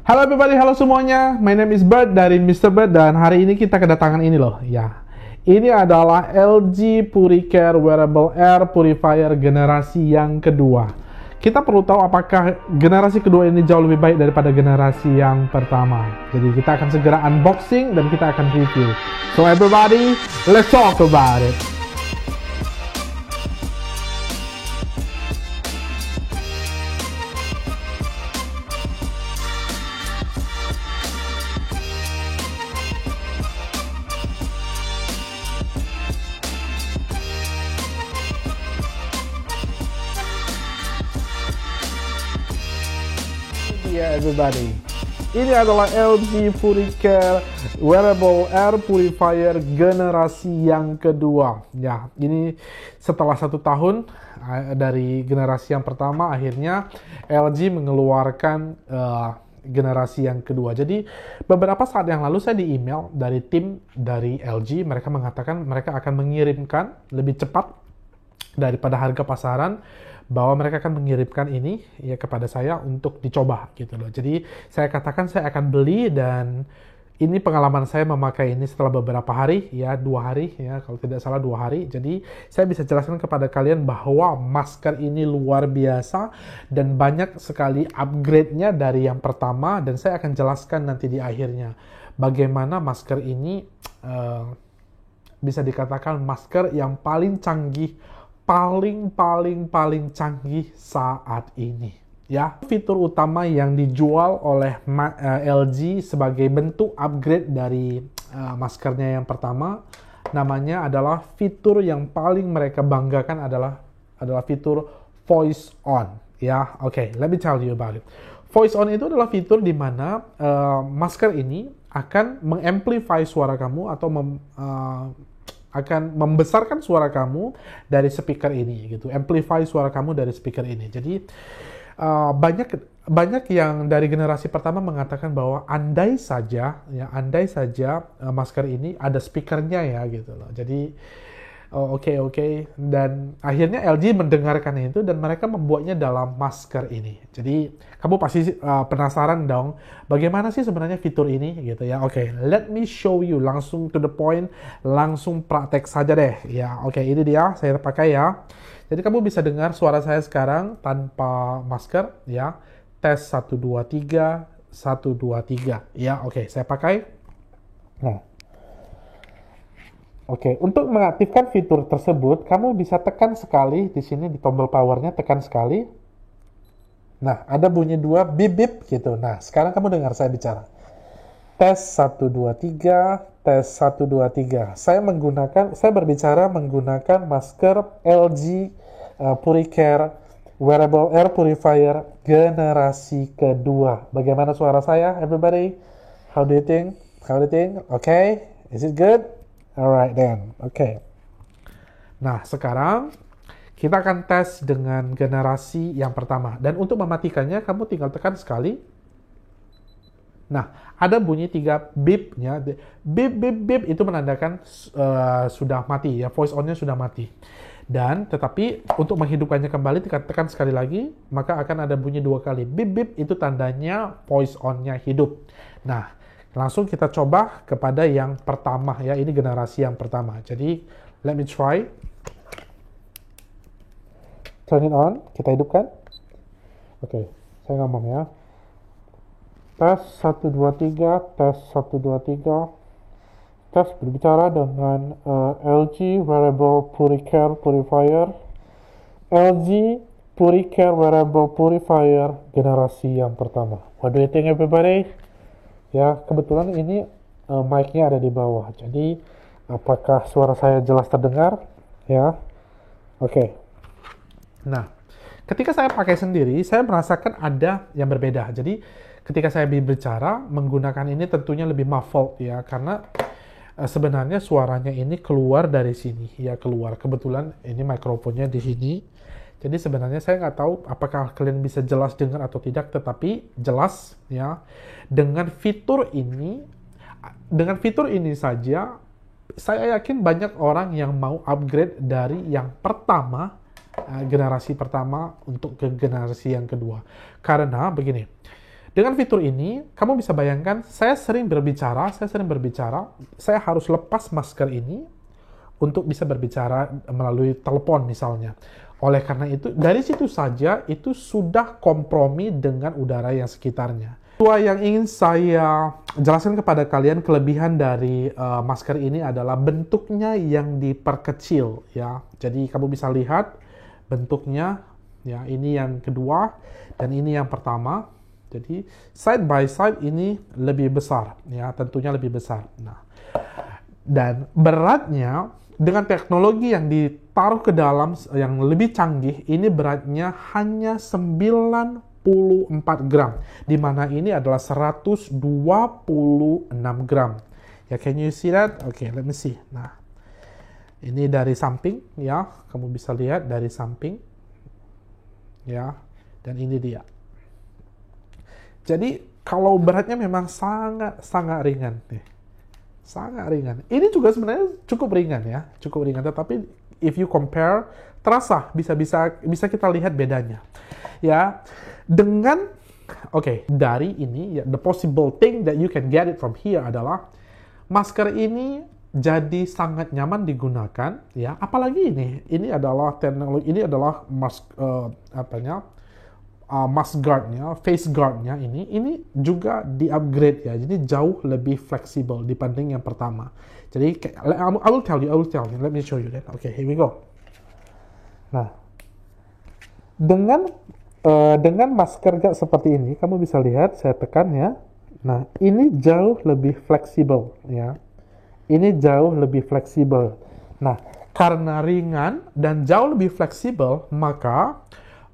Halo everybody, halo semuanya. My name is Bert dari Mr. Bert dan hari ini kita kedatangan ini loh. Ya, ini adalah LG Puricare Wearable Air Purifier generasi yang kedua. Kita perlu tahu apakah generasi kedua ini jauh lebih baik daripada generasi yang pertama. Jadi kita akan segera unboxing dan kita akan review. So everybody, let's talk about it. Everybody, ini adalah LG Puricare Wearable Air Purifier generasi yang kedua. Ya, ini setelah 1 tahun dari generasi yang pertama, akhirnya LG mengeluarkan generasi yang kedua. Jadi beberapa saat yang lalu saya di email dari tim dari LG, mereka mengatakan mereka akan mengirimkan lebih cepat daripada harga pasaran, bahwa mereka akan mengirimkan ini ya kepada saya untuk dicoba gitu loh. Jadi saya katakan saya akan beli dan ini pengalaman saya memakai ini setelah beberapa hari ya, 2 hari ya kalau tidak salah 2 hari. Jadi saya bisa jelaskan kepada kalian bahwa masker ini luar biasa dan banyak sekali upgrade-nya dari yang pertama, dan saya akan jelaskan nanti di akhirnya bagaimana masker ini bisa dikatakan masker yang paling canggih, paling canggih saat ini. Ya, fitur utama yang dijual oleh LG sebagai bentuk upgrade dari maskernya yang pertama, namanya adalah fitur yang paling mereka banggakan adalah fitur voice on. Ya, oke, let me tell you about it. Voice on itu adalah fitur di mana masker ini akan mengamplify suara kamu atau akan membesarkan suara kamu dari speaker ini gitu, amplify suara kamu dari speaker ini. Jadi banyak yang dari generasi pertama mengatakan bahwa andai saja masker ini ada speakernya ya gitu loh. Jadi oke. Dan akhirnya LG mendengarkan itu dan mereka membuatnya dalam masker ini. Jadi kamu pasti penasaran dong, bagaimana sih sebenarnya fitur ini gitu ya. Oke, let me show you, langsung to the point, langsung praktek saja deh. Ya, oke, ini dia saya pakai ya. Jadi kamu bisa dengar suara saya sekarang tanpa masker ya. Tes 1 2 3 1 2 3. Ya, oke, saya pakai. Nah. Oke, untuk mengaktifkan fitur tersebut, kamu bisa tekan sekali di sini di tombol powernya, tekan sekali. Nah, ada bunyi 2 bip-bip gitu. Nah, sekarang kamu dengar saya bicara. Tes 1 2 3, tes 1 2 3. Saya berbicara menggunakan masker LG Puricare Wearable Air Purifier generasi kedua. Bagaimana suara saya, everybody? How do you think? Okay, is it good? Alright then, oke. Nah, sekarang kita akan tes dengan generasi yang pertama. Dan untuk mematikannya, kamu tinggal tekan sekali. Nah, ada bunyi 3 beep-nya. Beep itu menandakan sudah mati ya, voice on-nya sudah mati. Dan tetapi untuk menghidupkannya kembali, tekan sekali lagi, maka akan ada bunyi 2 kali. Beep itu tandanya voice on-nya hidup. Nah, langsung kita coba kepada yang pertama ya, ini generasi yang pertama. Jadi, let me try. Turn it on, kita hidupkan. Oke, saya ngomong ya. Tes 1 2 3, tes 1 2 3. Tes berbicara dengan LG Wearable Puricare Purifier. LG Puricare Wearable Purifier generasi yang pertama. What do you think, everybody? Ya, kebetulan ini mic-nya ada di bawah. Jadi, apakah suara saya jelas terdengar? Ya, oke. Nah, ketika saya pakai sendiri, saya merasakan ada yang berbeda. Jadi, ketika saya berbicara, menggunakan ini tentunya lebih muffled ya, karena sebenarnya suaranya ini keluar dari sini. Ya, keluar. Kebetulan ini mikrofonnya di sini. Jadi sebenarnya saya nggak tahu apakah kalian bisa jelas dengar atau tidak, tetapi jelas ya. Dengan fitur ini saja, saya yakin banyak orang yang mau upgrade dari yang pertama, generasi pertama untuk ke generasi yang kedua. Karena begini, Dengan fitur ini, kamu bisa bayangkan, saya sering berbicara, saya harus lepas masker ini untuk bisa berbicara melalui telepon misalnya. Oleh karena itu, dari situ saja itu sudah kompromi dengan udara yang sekitarnya. Dua yang ingin saya jelaskan kepada kalian, kelebihan dari masker ini adalah bentuknya yang diperkecil ya. Jadi kamu bisa lihat bentuknya ya, ini yang kedua dan ini yang pertama. Jadi side by side ini lebih besar ya, tentunya lebih besar. Nah, dan beratnya dengan teknologi yang ditaruh ke dalam yang lebih canggih, ini beratnya hanya 94 gram, di mana ini adalah 126 gram. Ya, can you see that? Okay, let me see. Nah, ini dari samping ya, kamu bisa lihat dari samping ya, dan ini dia. Jadi kalau beratnya memang sangat ringan nih. Sangat ringan. Ini juga sebenarnya cukup ringan ya, cukup ringan. Tetapi if you compare, terasa bisa kita lihat bedanya. Ya, dengan dari ini ya, the possible thing that you can get it from here adalah masker ini jadi sangat nyaman digunakan ya. Apalagi ini adalah teknologi, ini adalah mask guard-nya, face guard-nya ini juga di-upgrade ya. Jadi jauh lebih fleksibel dibanding yang pertama. Jadi I will tell you. Let me show you that. Okay, here we go. Nah, dengan masker guard seperti ini, kamu bisa lihat, saya tekan ya. Nah, ini jauh lebih fleksibel ya. Ini jauh lebih fleksibel. Nah, karena ringan dan jauh lebih fleksibel, maka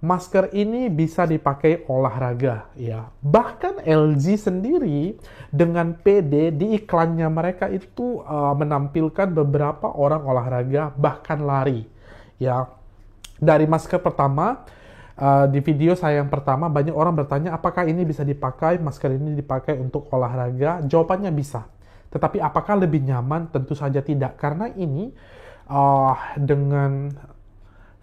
masker ini bisa dipakai olahraga ya. Bahkan LG sendiri dengan PD di iklannya mereka itu menampilkan beberapa orang olahraga bahkan lari ya. Dari masker pertama di video saya yang pertama, banyak orang bertanya apakah ini bisa dipakai, masker ini dipakai untuk olahraga. Jawabannya bisa. Tetapi apakah lebih nyaman? Tentu saja tidak, karena ini dengan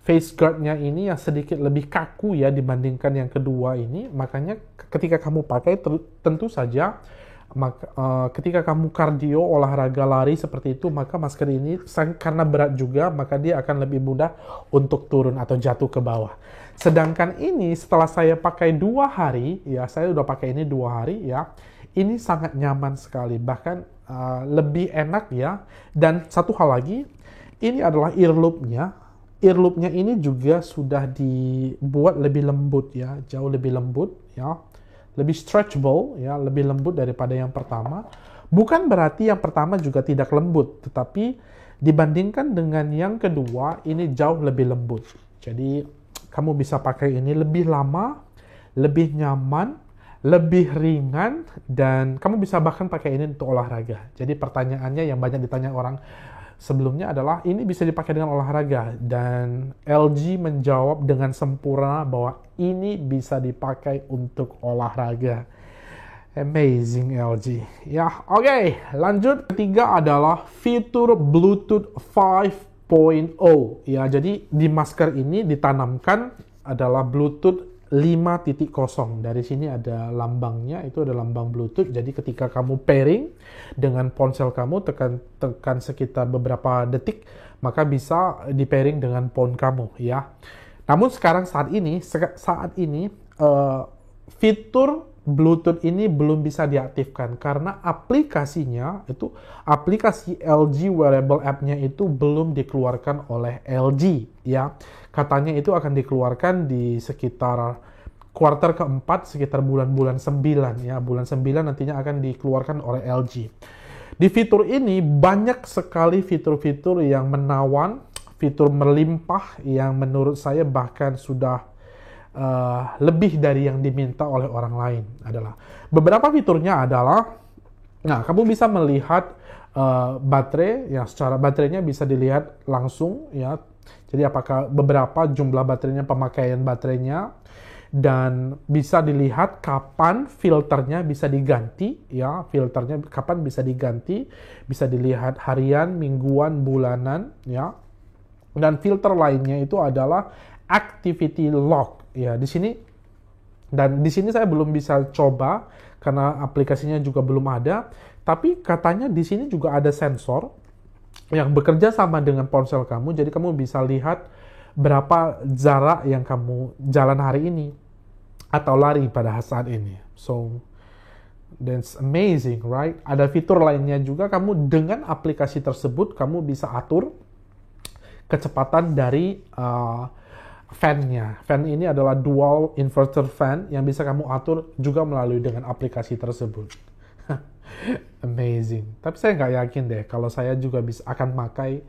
face guard-nya ini yang sedikit lebih kaku ya dibandingkan yang kedua ini. Makanya ketika kamu pakai, tentu saja ketika kamu kardio, olahraga, lari seperti itu, maka masker ini karena berat juga, maka dia akan lebih mudah untuk turun atau jatuh ke bawah. Sedangkan ini setelah saya pakai 2 hari ya, saya udah pakai ini 2 hari ya, ini sangat nyaman sekali, bahkan lebih enak ya. Dan satu hal lagi, ini adalah earlobe-nya. Earlobe-nya ini juga sudah dibuat lebih lembut ya, jauh lebih lembut ya, lebih stretchable ya, lebih lembut daripada yang pertama. Bukan berarti yang pertama juga tidak lembut, tetapi dibandingkan dengan yang kedua ini jauh lebih lembut. Jadi kamu bisa pakai ini lebih lama, lebih nyaman, lebih ringan, dan kamu bisa bahkan pakai ini untuk olahraga. Jadi pertanyaannya yang banyak ditanya orang sebelumnya adalah ini bisa dipakai dengan olahraga, dan LG menjawab dengan sempurna bahwa ini bisa dipakai untuk olahraga. Amazing LG. Ya, oke. Lanjut, ketiga adalah fitur Bluetooth 5.0. Ya, jadi di masker ini ditanamkan adalah Bluetooth 5.0. Dari sini ada lambangnya, itu ada lambang Bluetooth. Jadi ketika kamu pairing dengan ponsel kamu, tekan sekitar beberapa detik, maka bisa di pairing dengan phone kamu ya. Namun sekarang saat ini fitur Bluetooth ini belum bisa diaktifkan karena aplikasinya itu, aplikasi LG Wearable App-nya itu belum dikeluarkan oleh LG ya. Katanya itu akan dikeluarkan di sekitar kuartal keempat, sekitar bulan-bulan 9 ya. Bulan 9 nantinya akan dikeluarkan oleh LG. Di fitur ini banyak sekali fitur-fitur yang menawan, fitur melimpah yang menurut saya bahkan sudah lebih dari yang diminta oleh orang lain. Adalah beberapa fiturnya adalah, nah, kamu bisa melihat baterai, ya, secara baterainya bisa dilihat langsung ya. Jadi apakah beberapa jumlah baterainya, pemakaian baterainya, dan bisa dilihat kapan filternya bisa diganti ya, filternya kapan bisa diganti, bisa dilihat harian, mingguan, bulanan ya. Dan filter lainnya itu adalah activity lock ya. Di sini Dan di sini saya belum bisa coba karena aplikasinya juga belum ada. Tapi katanya di sini juga ada sensor yang bekerja sama dengan ponsel kamu. Jadi kamu bisa lihat berapa jarak yang kamu jalan hari ini atau lari pada saat ini. So that's amazing, right? Ada fitur lainnya juga, kamu dengan aplikasi tersebut kamu bisa atur kecepatan dari fan-nya. Fan ini adalah dual inverter fan yang bisa kamu atur juga melalui dengan aplikasi tersebut. Amazing. Tapi saya nggak yakin deh kalau saya juga akan pakai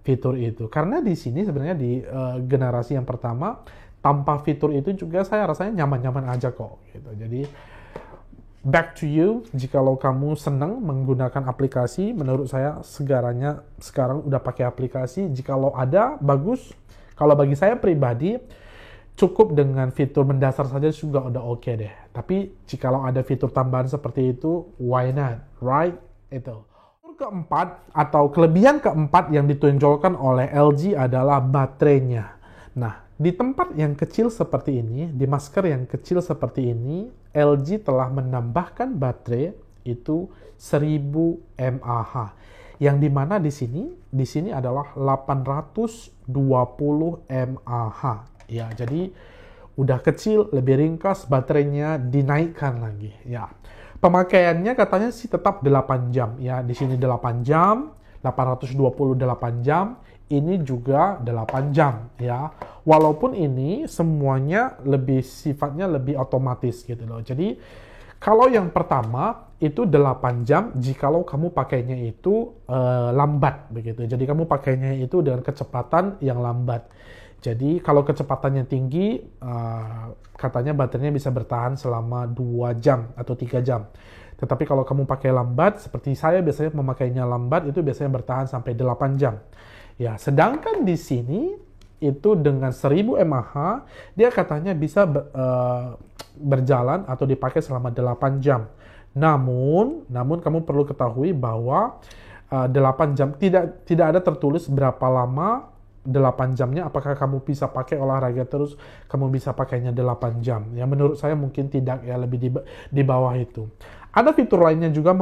fitur itu. Karena di sini sebenarnya di generasi yang pertama, tanpa fitur itu juga saya rasanya nyaman-nyaman aja kok. Gitu. Jadi, back to you. Jikalau kamu senang menggunakan aplikasi, menurut saya sekarang udah pakai aplikasi. Jikalau ada, bagus. Kalau bagi saya pribadi, cukup dengan fitur mendasar saja sudah udah oke deh. Tapi jikalau ada fitur tambahan seperti itu, why not, right? Itu. Fitur keempat atau kelebihan keempat yang ditonjolkan oleh LG adalah baterainya. Nah, di tempat yang kecil seperti ini, di masker yang kecil seperti ini, LG telah menambahkan baterai itu 1000 mAh. Yang dimana di sini adalah 820 mAh. Ya, jadi udah kecil, lebih ringkas, baterainya dinaikkan lagi. Ya, pemakaiannya katanya sih tetap 8 jam. Ya, di sini 8 jam, 828 jam. Ini juga 8 jam. Ya, walaupun ini semuanya sifatnya lebih otomatis gitu loh. Jadi kalau yang pertama itu 8 jam jikalau kamu pakainya itu lambat begitu. Jadi kamu pakainya itu dengan kecepatan yang lambat. Jadi kalau kecepatannya tinggi, katanya baterainya bisa bertahan selama 2 jam atau 3 jam. Tetapi kalau kamu pakai lambat, seperti saya biasanya memakainya lambat, itu biasanya bertahan sampai 8 jam. Ya, sedangkan di sini itu dengan 1000 mAh, dia katanya bisa berjalan atau dipakai selama 8 jam. Namun kamu perlu ketahui bahwa 8 jam tidak ada tertulis berapa lama 8 jamnya, apakah kamu bisa pakai olahraga terus kamu bisa pakainya 8 jam. Ya, menurut saya mungkin tidak, ya, lebih di bawah itu. Ada fitur lainnya juga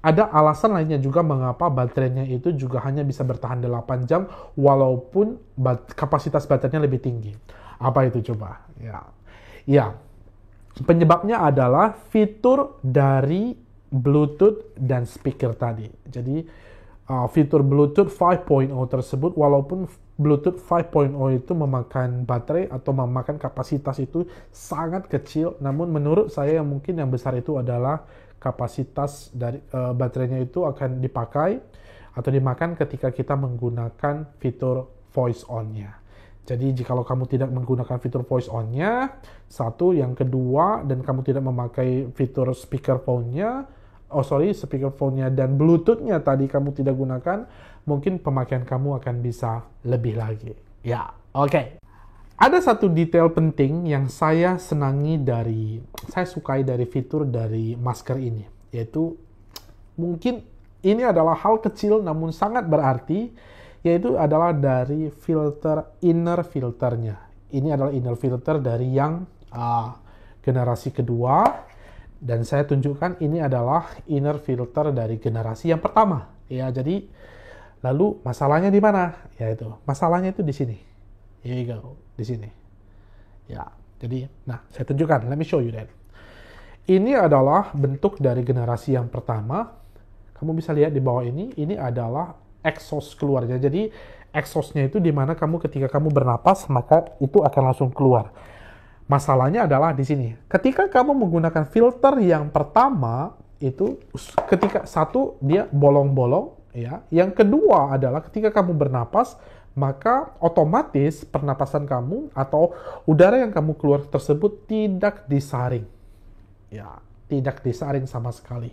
ada alasan lainnya juga mengapa baterainya itu juga hanya bisa bertahan 8 jam walaupun kapasitas baterainya lebih tinggi. Apa itu coba? Ya. Penyebabnya adalah fitur dari Bluetooth dan speaker tadi. Jadi fitur Bluetooth 5.0 tersebut, walaupun Bluetooth 5.0 itu memakan baterai atau memakan kapasitas itu sangat kecil, namun menurut saya yang besar itu adalah kapasitas dari baterainya itu akan dipakai atau dimakan ketika kita menggunakan fitur voice on-nya. Jadi jikalau kamu tidak menggunakan fitur voice on-nya, satu, yang kedua, dan kamu tidak memakai fitur speakerphone-nya dan Bluetooth-nya tadi kamu tidak gunakan, mungkin pemakaian kamu akan bisa lebih lagi. Ya, oke. Ada satu detail penting yang saya sukai dari fitur dari masker ini, yaitu mungkin ini adalah hal kecil namun sangat berarti, yaitu adalah dari inner filternya. Ini adalah inner filter dari yang generasi kedua, dan saya tunjukkan ini adalah inner filter dari generasi yang pertama. Ya, jadi lalu masalahnya di mana? Yaitu masalahnya itu di sini. Here you go, di sini. Ya, jadi, saya tunjukkan. Let me show you that. Ini adalah bentuk dari generasi yang pertama. Kamu bisa lihat di bawah ini adalah exhaust keluarnya. Jadi exhaustnya itu di mana ketika kamu bernapas, maka itu akan langsung keluar. Masalahnya adalah di sini. Ketika kamu menggunakan filter yang pertama, itu ketika satu dia bolong-bolong, ya. Yang kedua adalah ketika kamu bernapas, maka otomatis pernapasan kamu atau udara yang kamu keluar tersebut tidak disaring. Ya, tidak disaring sama sekali.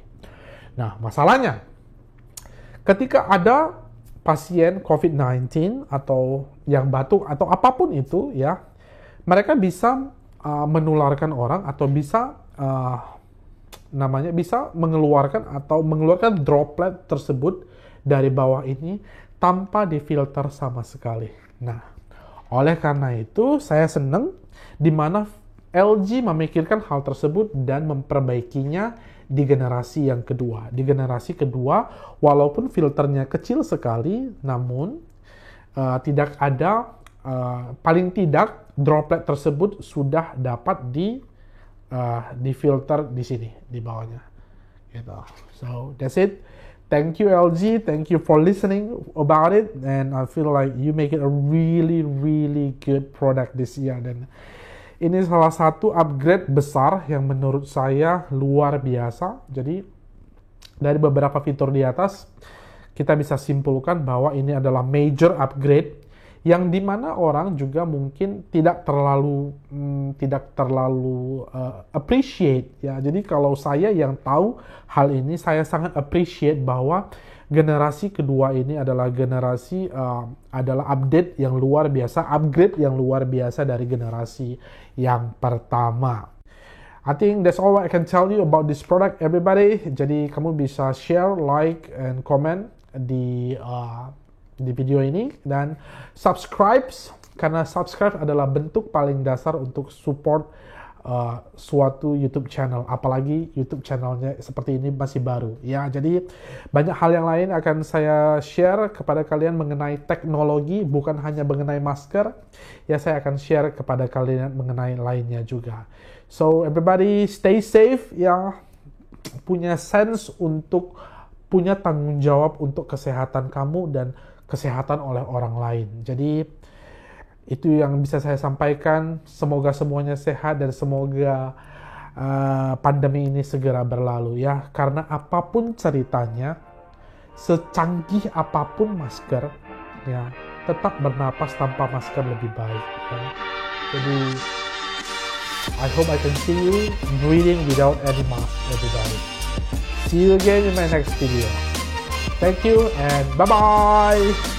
Nah, masalahnya ketika ada pasien COVID-19 atau yang batuk atau apapun itu, ya, mereka bisa menularkan orang atau bisa bisa mengeluarkan droplet tersebut dari bawah ini tanpa difilter sama sekali. Nah, oleh karena itu saya senang di mana LG memikirkan hal tersebut dan memperbaikinya di generasi yang kedua. Di generasi kedua, walaupun filternya kecil sekali, namun tidak ada, paling tidak droplet tersebut sudah dapat di filter di sini, di bawahnya. Gitu. So, that's it. Thank you LG, thank you for listening about it, and I feel like you make it a really, really good product this year. Dan ini salah satu upgrade besar yang menurut saya luar biasa. Jadi dari beberapa fitur di atas, kita bisa simpulkan bahwa ini adalah major upgrade yang dimana orang juga mungkin tidak terlalu appreciate ya. Jadi kalau saya yang tahu hal ini, saya sangat appreciate bahwa generasi kedua ini adalah generasi adalah update yang luar biasa, upgrade yang luar biasa dari generasi yang pertama. I think that's all I can tell you about this product, everybody. Jadi kamu bisa share, like, and comment di video ini, dan subscribe, karena subscribe adalah bentuk paling dasar untuk support suatu YouTube channel, apalagi YouTube channelnya seperti ini masih baru ya. Jadi banyak hal yang lain akan saya share kepada kalian mengenai teknologi, bukan hanya mengenai masker ya, saya akan share kepada kalian mengenai lainnya juga. So everybody stay safe ya, punya sense untuk punya tanggung jawab untuk kesehatan kamu dan kesehatan oleh orang lain. Jadi itu yang bisa saya sampaikan. Semoga semuanya sehat dan semoga pandemi ini segera berlalu ya. Karena apapun ceritanya, secanggih apapun masker ya, tetap bernapas tanpa masker lebih baik ya. Jadi I hope I can see you breathing without any mask, everybody. See you again in my next video. Thank you and bye-bye!